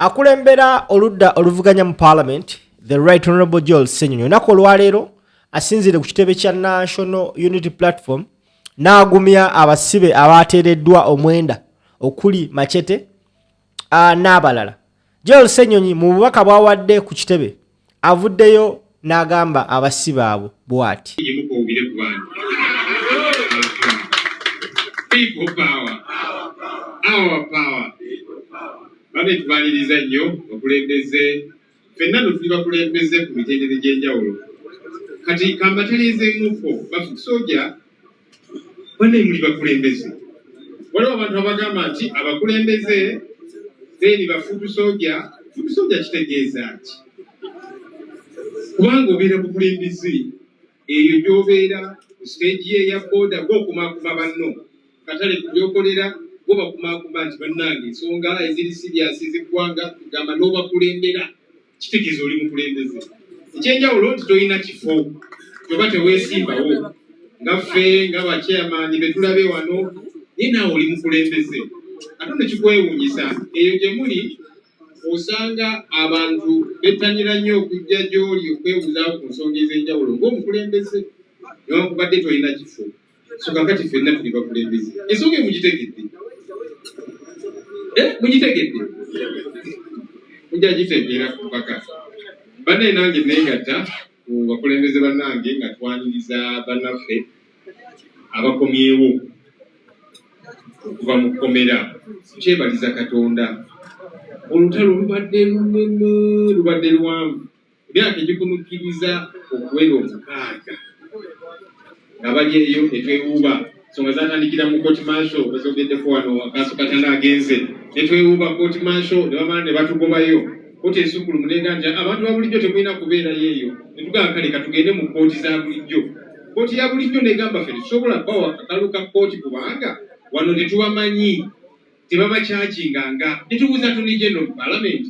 akulembera oludda oluvuganya mu parliament the right honorable Joel Ssenyonyi olunaku olwaleero asinzire ku kitebe kya National Unity Platform n'agumya abasibe abateereddwa omwenda okuli Machete n'abalala. Joel Ssenyonyi mu bubaka bw'awadde ku kitebe avuddeyo n'agamba abasibe abo bw'ati. People power. Our power. Babe tubaliriza nnyo okulembeze fenna tuli bakulembeze ku mitendera gy'enjawulo kati kambatereezeemuko bafusoja bane muli bakulembeze waliwo abantu abagamba nti abakulembeze then bafutusoja kitegeeza ki kubanga obeera bukulembeze eyo gy'obeera ku stage eya boda gw'okumakuma banno katale kubyokolera goba kumakuma nti bannange ensonga eziri siriasi z'eggwanga tugamba n'obakulembera kitegeeza oli mukulembeze ekyenjawulo nti tolina kifo oba teweesimbawo nga ffe nga bachairman be tulabe wano naye naawe oli mukulembeze ate ne kikwewuunyisa eyo gye muli osanga abantu bettanira nnyo okujja gy'oli okwebuuzaawo ku nsonga ez'enjawulo ng'omukulembeze newankubadde tolina kifo so kakati ffenna tuli bakulembeze ensonga emugitegedde mugitegedde mujja gitegeera ku mpaka banne nange nengatta ku bakulembeze bannange nga twaniriza bannaffe abakomyewo okuva mu kkomera kyebaliza Katonda olutalo lubadde lunene lubadde luwanvu emyaka egikunukkiriza okuwera 6 nga bali eyo netwewuuba nsonga zatandikira mu court martial bazogeddeko wano akasukatana agenze netwewuuba court martial ne bamala ne batugobayo kooti ensukulu munenga nti abantu ba bulijjo temulina kubeerayo eyo netugamba kale katugende mu kooti za bulijjo kooti ya bulijjo negamba ffe tetusobola bawa akakalu ka kooti kubanga wano tetubamanyi tebabakyakinganga netubuuza Attorney General mu Parliament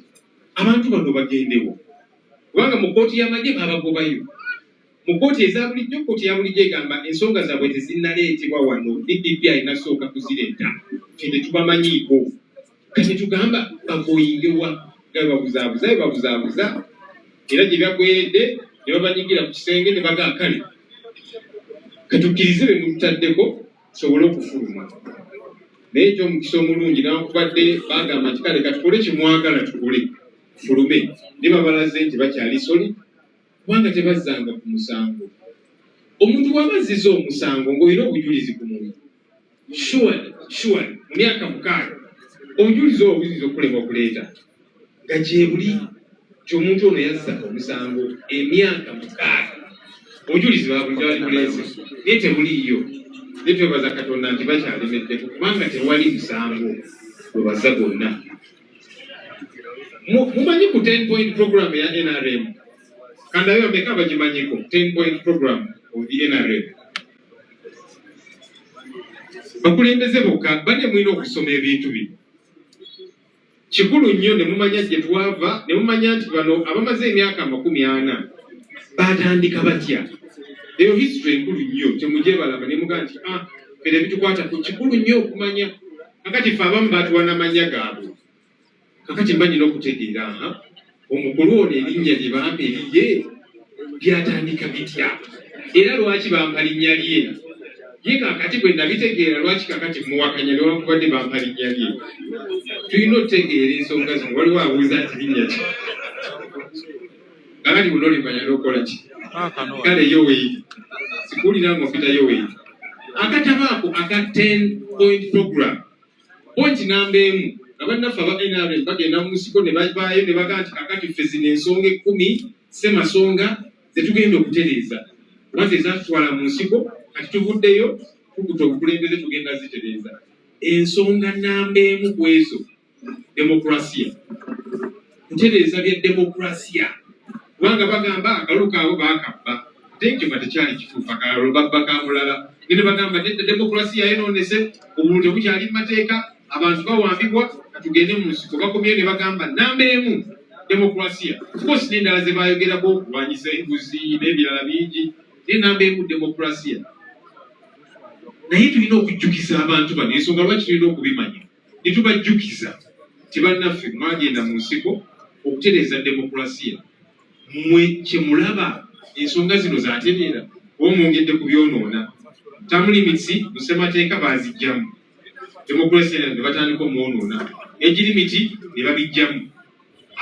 abantu bano bagendewo kubanga mu kooti y'amagye babagobayo mu kooti eza bulijjo kooti ya bulijjo egamba ensonga zaabwe tezinnaleetebwa wano DDP inasooka kuzireeta ffe tetubamanyiiko kati tugamba bagoyingewa nga babuzaabuza era gye byagweredde ne babanyigira ku kisenge ne bagaa kale katukkirize be mutaddeko tusobole okufuluma naye ekyomukisa omulungi nawankubadde bagamba nti kale katukole kimwagala tukole fulume ne babalaze nti bakyali soli kubanga tebazzanga ku musango omuntu wabazziza omusango ng'olina obujulizi ku muntu sure mu myaka 6 obujulizi obwo buyinza okulemwa okuleeta nga gyebuli kyomuntu ono yazza omusango emyaka 6 obujulizi babulijjo bali buleese naye tebuliiyo naye twebaza Katonda nti bakyalemeddeko kubanga tewali musango webazza gonna mumanyi ku 10-point program ya NRM kandayo bameka bagimanyiko 10-point program of the NRM bakulembeze bokka bane mulina okusoma ebintu bino kikulu nnyo ne mumanya gye twava ne mumanya nti bano abamaze emyaka 40 batandika batya eyo history enkulu nnyo temugyebalaba ne mugaa nti fere bitukwatako kikulu nnyo okumanya kakati ffe abamu batuwa n'amannya gaabwe kakati mba nina okutegeera omukulu ono erinnya lye bampa eriye byatandika bitya era lwaki bampa linnya lye ye kakati bwe nabitegeera lwaki kakati muwakanya newankubadde bampa linnya lye tulina okutegeera ensonga zino waliwo abuuza nti linnya ki kakati buno olimanya n'okola ki kale yoweeri sikulira ng'opita yoweeri akatabaako aka 10-point program point namba emu abannaffe aba NRM bagenda mu nsiko ne bavaayo ne bagaa nti kakati ffe zino ensonga 10 ssemasonga zetugenda okutereeza kuba ze zatutwala mu nsiko kati tuvuddeyo tukuta obukulembeze tugenda zitereeza ensonga namba emu ku ezo demokrasiya kutereeza bya demokrasiya kubanga bagamba akalulu kaabo baakabba ate ekyo nga tekyali kituufu akalalo babba kamulala ne bagamba demokrasiya yonoonese obululu tebukyali mu mateeka abantu bawambibwa katugende mu nsiko bakomyeyo ne bagamba namba emu demokrasiya kosi n'endala ze bayogerako okulwanyisa enguzi n'ebirala bingi naye namba emu demokrasiya naye tulina okujjukiza abantu bano ensonga lwaki tulina okubimanya ne tubajjukiza tibannaffe mwagenda mu nsiko okutereeza demokulasiya mmwe kyemulaba ensonga zino zatereera oba mwongedde ku byonoona tamulimitsi mu ssemateeka baazijjamu demokulasiya ne batandika omwonoona egirimiti ne babijjamu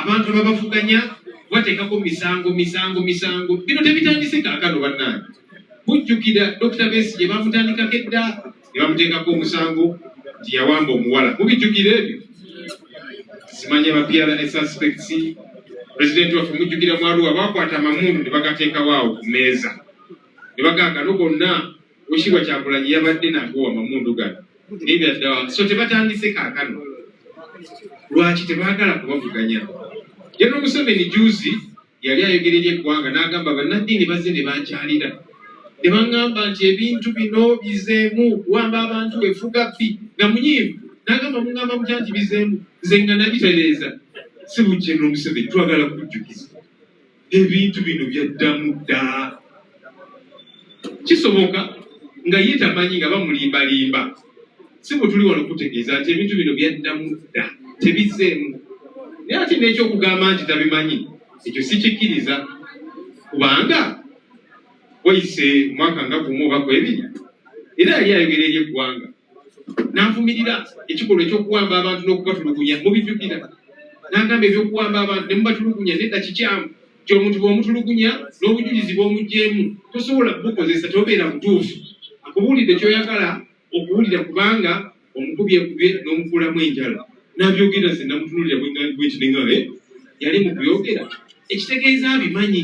abantu babavuganya bateekako misango bino tebitandise kaakano bannange mujjukira Dr. Besigye bamutandikako edda ne bamuteekako omusango nti yawamba omuwala mubijjukira ebyo simanye ba PRA suspects president waffe mujjukira Mwaluwa bakwata amamundu ne bagateekawo awo ku mmeeza ne bagagano gonna Oshibwa Kyagulanyi yabadde nago amamundu gano n'ebyaddawa so tebatandise kaakano lwaki tebaagala kubavuganya General Museveni juzi yali ayogerera eggwanga n'agamba bannaddiini bazze ne bankyalira ne baŋŋamba nti ebintu bino bizeemu kuwamba abantu efuga bbi nga munyiivu n'agamba muŋŋamba mutya nti bizeemu nze nga nabitereeza si bu General Museveni twagala kujjukiza ebintu bino byaddamu dda kisoboka nga ye tamanyi nga bamulimbalimba si bwe tuli wano kutegeeza nti ebintu bino byaddamu dda tebizeemu naye ate n'ekyokugamba nti tabimanyi ekyo sikikkiriza kubanga wayise mwaka nga gumu oba kwebiri era yali ayogera eri eggwanga n'anvumirira ekikolwa ekyokuwamba abantu n'okubatulugunya mubijjukira n'agamba ebyokuwamba abantu ne mubatulugunya nedda kikyamu ky'omuntu bw'omutulugunya n'obujulizi bw'omugjeemu tosobola kubukozesa tobeera mutuufu akubuulidde ky'oyagala okuwulira kubanga omukubye n'omukuulamu enjala n'abyogera nze namutunulira bwetinenga yali mu kuyogera ekitegeeza abimanyi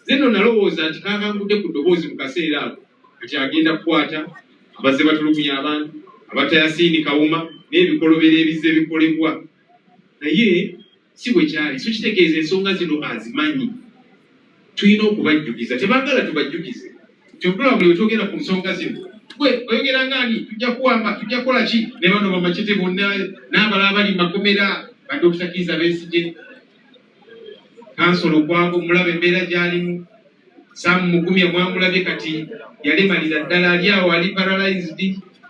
zeno nalowooza nti kakangudde ku ddoboozi mu kaseera ako kati agenda kukwata abazze batulugunya abantu abatayasiini kawuma n'ebikolobero ebize bikolebwa naye si bwe kyali so kitegeeza ensonga zino azimanyi tulina okubajjukiza tebaagala tubajjukize kyokkola buli wetwogera ku nsonga zino gwe oyogera ngani tujja kuwamba tujja kukola ki ne bano bamacete bonna n'abalala bali mu makomera ba Dr. Kizza Besigye kansolo kwabo mulaba embeera gy'alimu Sam Mugumya mwamulabye kati yalemalira ddala ali awo ali paralyzed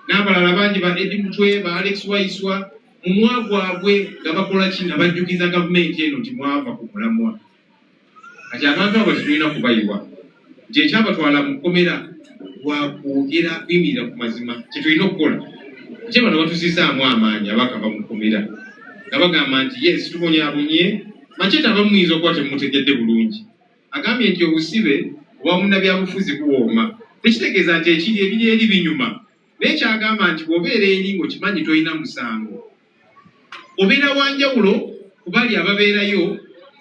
n'abalala bangi ba Eddie Mutwe ba Alex Waiswa mu mwagwabwe nga bakola ki nga bajjukiza gavumenti eno nti mwava ku mulamwa kati abantu abo tetulina kubayiwa nti ekyabatwala mu kkomera wakwogera kuyimirira ku mazima kyetulina okukola kye bano batusizaamu amaanyi abakava mu kkomera nga bagamba nti yes tubonyaabonye Machete abamuyinza okuba temutegedde bulungi agambye nti obusibe obwa munnabyabufuzi buwooma tekitegeeza nti ekiri ebiri eri binyuma naye kyagamba nti bw'obeera eri ng'okimanyi tolina musango obeera wanjawulo ku bali ababeerayo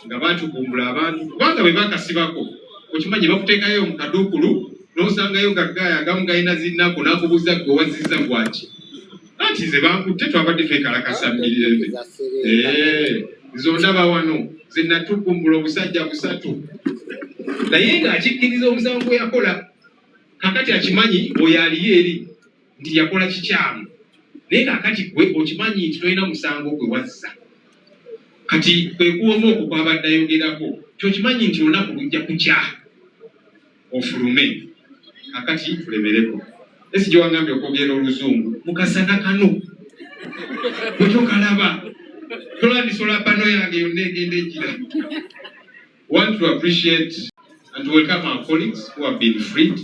nga batukumbula abantu kubanga bwe bakasibako okimanyi bakuteekayo mu kaduukulu n'osangayo gaggaya agamu galina zinnako n'akubuuza gwe wazizza gwaki anti nze bankutte twabadde twekalakasa mirembe zondaba wano ze natukumbula obusajja busatu naye ng'akikkiriza omusango gwe yakola kakati akimanyi oyo aliyo eri nti yakola kikyamu naye kakati gwe okimanyi nti tolina musango gwe wazza kati kwekuwoma okwo kwabadde ayogerako kyokimanyi nti olunaku lujja kukya ofulume kakati tulemereko esi gye wangambye okwogera oluzungu mukasana kano bwetokalaba tolandisola pano yange yonna egenda egira. Want to appreciate and welcome our colleagues who have been freed.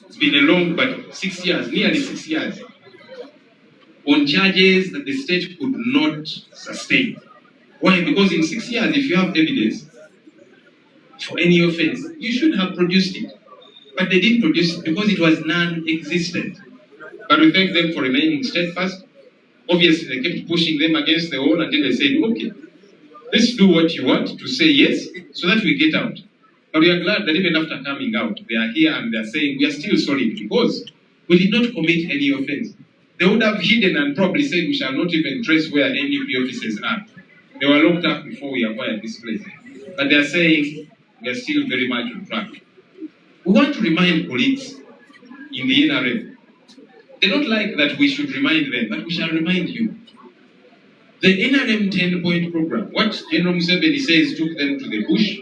It's been a long but 6 years, nearly 6 years, on charges that the state could not sustain. Why? Because in 6 years, if you have evidence for any offense, you should have produced it. But they didn't produce it because it was non-existent. But we thank them for remaining steadfast. Obviously, they kept pushing them against the wall until they said, okay, let's do what you want to say yes, so that we get out. But we are glad that even after coming out, they are here and they are saying, we are still sorry because we did not commit any offense. They would have hidden and probably said, we shall not even trace where any of the officers are. They were locked up before we acquired this place. But they are saying, we are still very much on track. We want to remind colleagues in the NRM. They don't like that we should remind them, but we shall remind you. The NRM 10-point program, what General Museveni says took them to the bush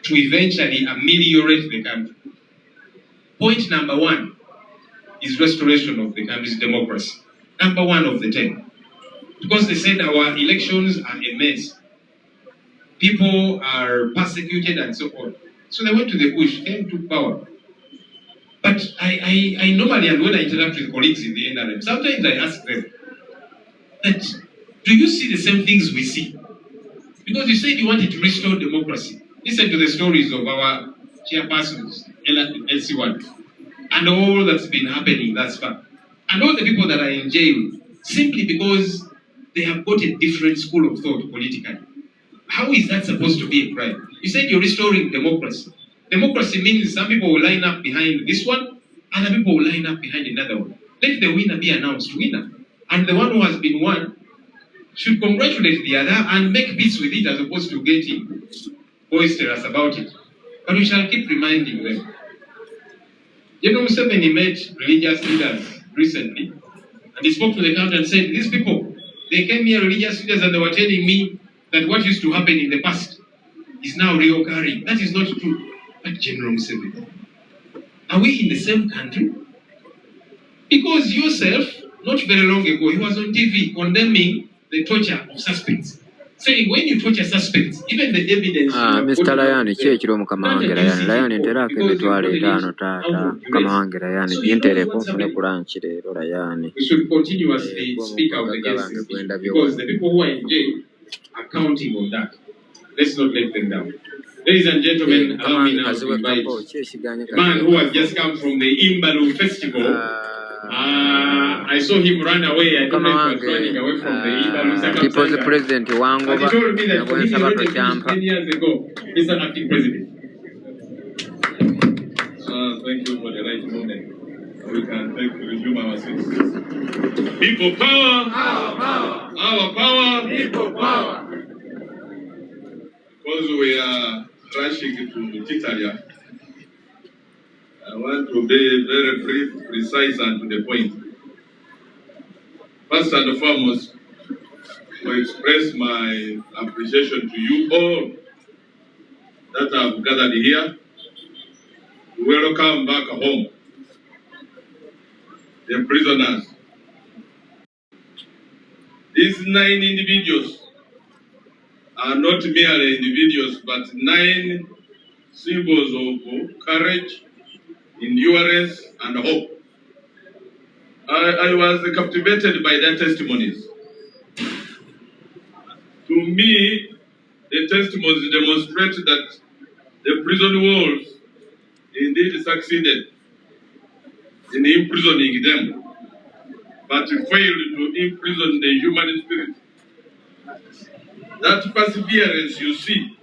to eventually ameliorate the country. Point number 1 is restoration of the country's democracy. Number 1 of the 10. because they said our elections are a mess. People are persecuted and so on. So they went to the bush, came to power. But I normally, and when I interact with colleagues in the NRM, sometimes I ask them, that, do you see the same things we see? Because you said you wanted to restore democracy. Listen to the stories of our chairpersons, LC1, and all that's been happening thus far. And all the people that are in jail, simply because they have got a different school of thought politically. How is that supposed to be a crime? You said you're restoring democracy. Democracy means some people will line up behind this one, other people will line up behind another one. Let the winner be announced winner. And the one who has been won should congratulate the other and make peace with it as opposed to getting boisterous about it. But we shall keep reminding them. General Museveni met religious leaders recently, and he spoke to the country and said, these people, they came here, religious leaders, and they were telling me that what used to happen in the past is now reoccurring. That is not true. But General Museveni, are we in the same country? Because yourself, not very long ago, he was on TV condemning the torture of suspects. Saying when you torture suspects, even the evidence. Mr. Ryan, chekiro mukama wange Ryan nterako emitwalo 5 taata mukama wange Ryan jintereko nfune kulanchi leero Ryan. We should continuously speak out against this because the people who are in jail are counting on that. Let's not let them down. Ladies and gentlemen, allow me now to invite the man who has just come from the Imbalu Festival. I saw him run away. I don't know if he was running away from the Imbalu. People's president wangu. But he told me that he voted 10 years ago. Mr. Acting President. Thank you for the right moment. We can take to resume our seats. People power. Our power. People power. Because we are rushing to Titalia, I want to be very brief, precise, and to the point. First and foremost, to express my appreciation to you all that have gathered here to welcome back home the prisoners. These 9 individuals are not merely individuals, but 9 symbols of courage, endurance, and hope. I was captivated by their testimonies. To me, the testimonies demonstrate that the prison walls indeed succeeded in imprisoning them, but failed to imprison the human spirit. That perseverance you see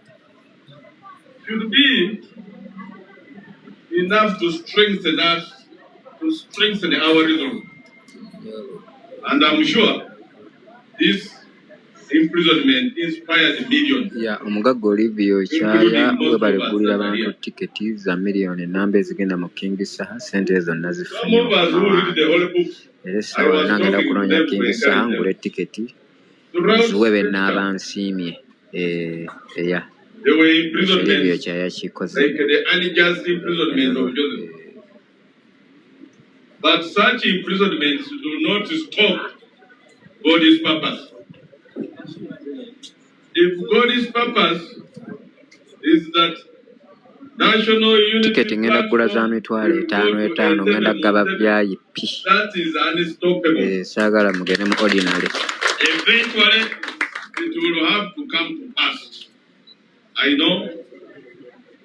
should be enough to strengthen us, to strengthen our resolve. And I'm sure this imprisonment inspired millions. Omugagga Olivia Kyaya webalegulira abantu tiketi za miliyoni enamba ezigenda mu Kingisaha sente zonna zifunye era essaawa nagenda kunoonya Kingisaha ngula tiketi ziwebe n'abansiimye Olivia Kyaya kikoze. But such imprisonments do not stop God's purpose. If God's purpose is that national unity, tiketi ngenda kugula za mitwalo 5 ngenda gaba VIP. That is unstoppable. Saagala mugende mu ordinary. Eventually, it will have to come to pass. I know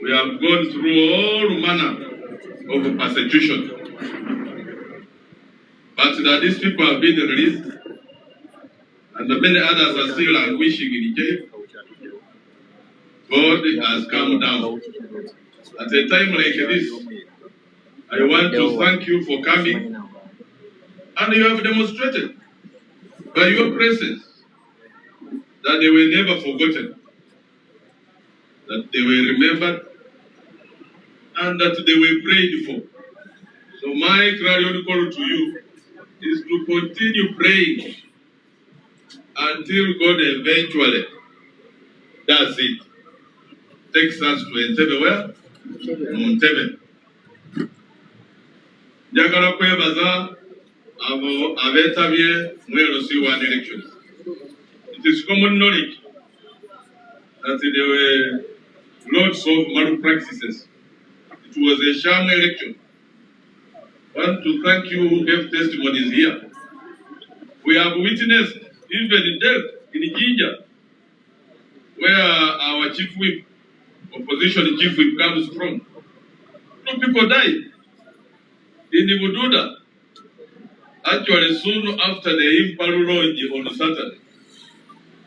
we have gone through all manner of persecution, but that these people have been released, and many others are still languishing in jail. God has come down. At a time like this, I want to thank you for coming, and you have demonstrated by your presence that they were never forgotten, that they were remembered, and that they were prayed for. So my clarion call to you is to continue praying until God eventually does it. Takes us to Entebbe where? Entebbe. Njagala kwebaza abo abeetabye mu LC1 elections. It is common knowledge that there were lots of malpractices. It was a sham election. I want to thank you who gave testimonies here. We have witnessed even death in Jinja, where our chief whip, opposition chief whip, comes from. 2 people died in Bududa. Actually, soon after the Impalu Lodge on Saturday,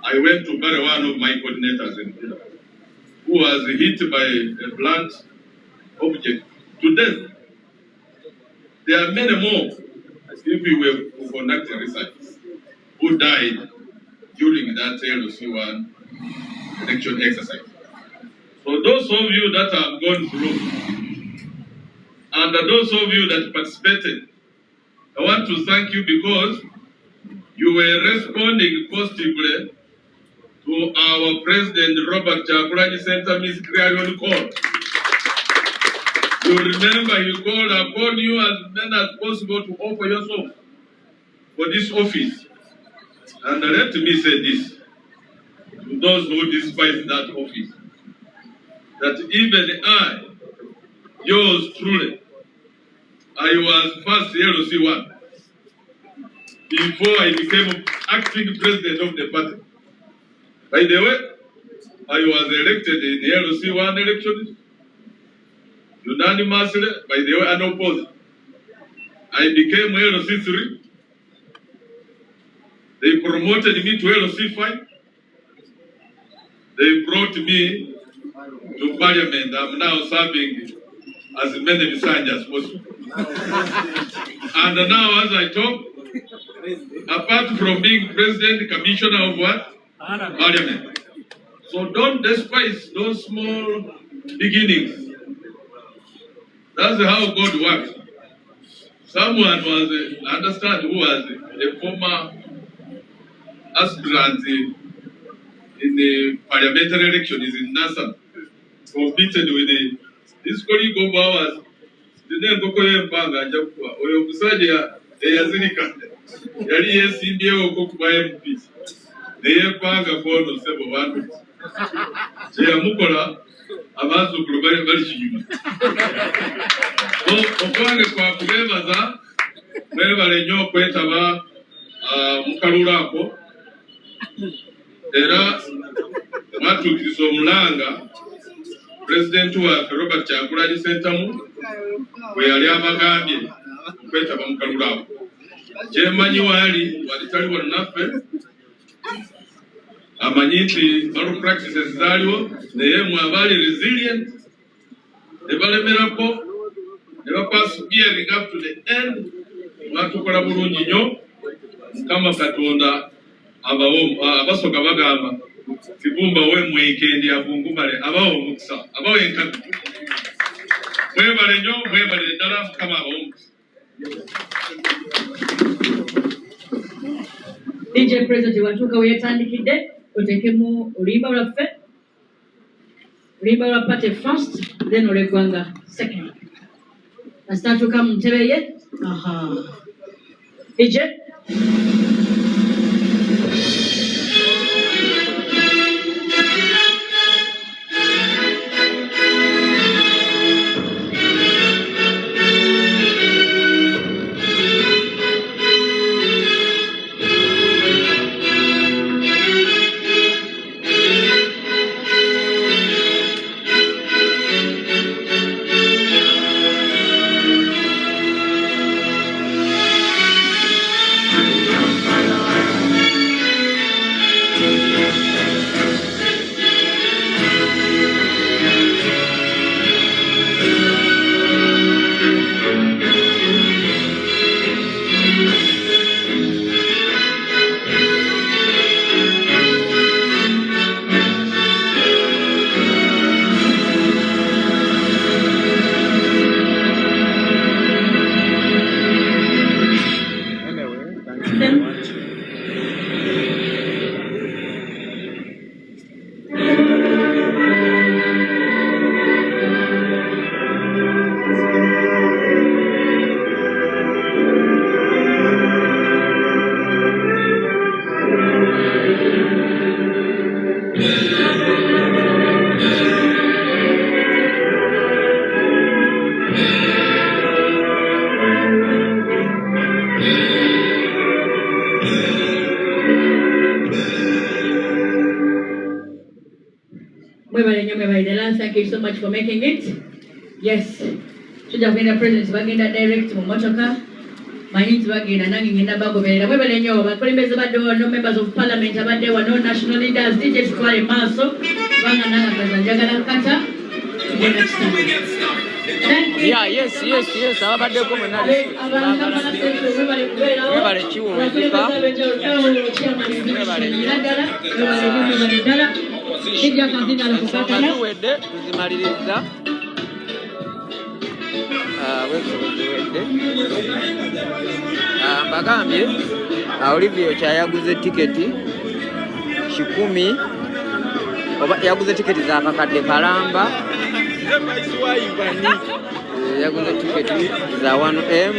I went to bury one of my coordinators in Bududa, who was hit by a blunt object to death. There are many more, if we were conducting research, who died during that LOC1 election exercise. So those of you that have gone through, and those of you that participated, I want to thank you because you were responding positively to our President Robert Kyagulanyi Ssentamu clarion call. You remember he called upon you as many as possible to offer yourself for this office. And let me say this to those who despise that office, that even I, yours truly, I was first LOC1 before I became acting president of the party. By the way, I was elected in the LOC1 elections unanimously, by the way, unopposed. I became LOC3. They promoted me to LOC5. They brought me to parliament. I'm now serving as many messengers as possible. And now as I talk, apart from being president, commissioner of what? Parliament. So don't despise those small beginnings. That's how God works. Someone was, understand who was a former aspirant in the parliamentary election is in NASA, competed with this colleague of ours. The name of Koyempanga, or Kusadia, they are Zinika. Yari yes, India or Kokuba MPs. They have Panga for the several one. They are Mukola, Amazu Global Version. So, Opanga Kwakueva, wherever they know Quetava, Mukarurako. Era batukiriza omulanga President wa Robert Kyagulanyi Ssentamu bwe yali abagambye okwetaba mu kalulu ako. Kyemanyi wali tali wannaffe amanyi nti malpractices zaaliwo naye mwe abaali resilient ne balemerako ne bapersevering up to the end batukola bulungi nnyo. Mukama Katonda abasoka bagamba kibumba we mwekendi abungumale abawo omukisa abawo enkatu mwebale nnyo mwebale ddala Mukama abawo omukisa. DJ President watuuka weyatandikidde otekemu oluyimba lwaffe, oluyimba lwa party first then olw'eggwanga second. Asitatuuka mu ntebe ye. DJ Thank you so much for making it. Yes. Tujja kugenda president bagenda direct mu motoka. Mayinzi bagenda nange ngenda bagoberera. Mwebale nnyo abakulembeze badde wano, members of parliament abadde wano, national leaders, DJ tutwale maaso. Kubanga nange akaza njagala kata. Tugenda kitambula. Yeah, yes. Ababaddeko mwenna webale kiwunzika. Tuziwedde tuzimaliriza. Mbagambye Olivia kyayaguze tiketi 10 oba yaguze tiketi za kakadde kalamba. Yaguze tiketi za 1M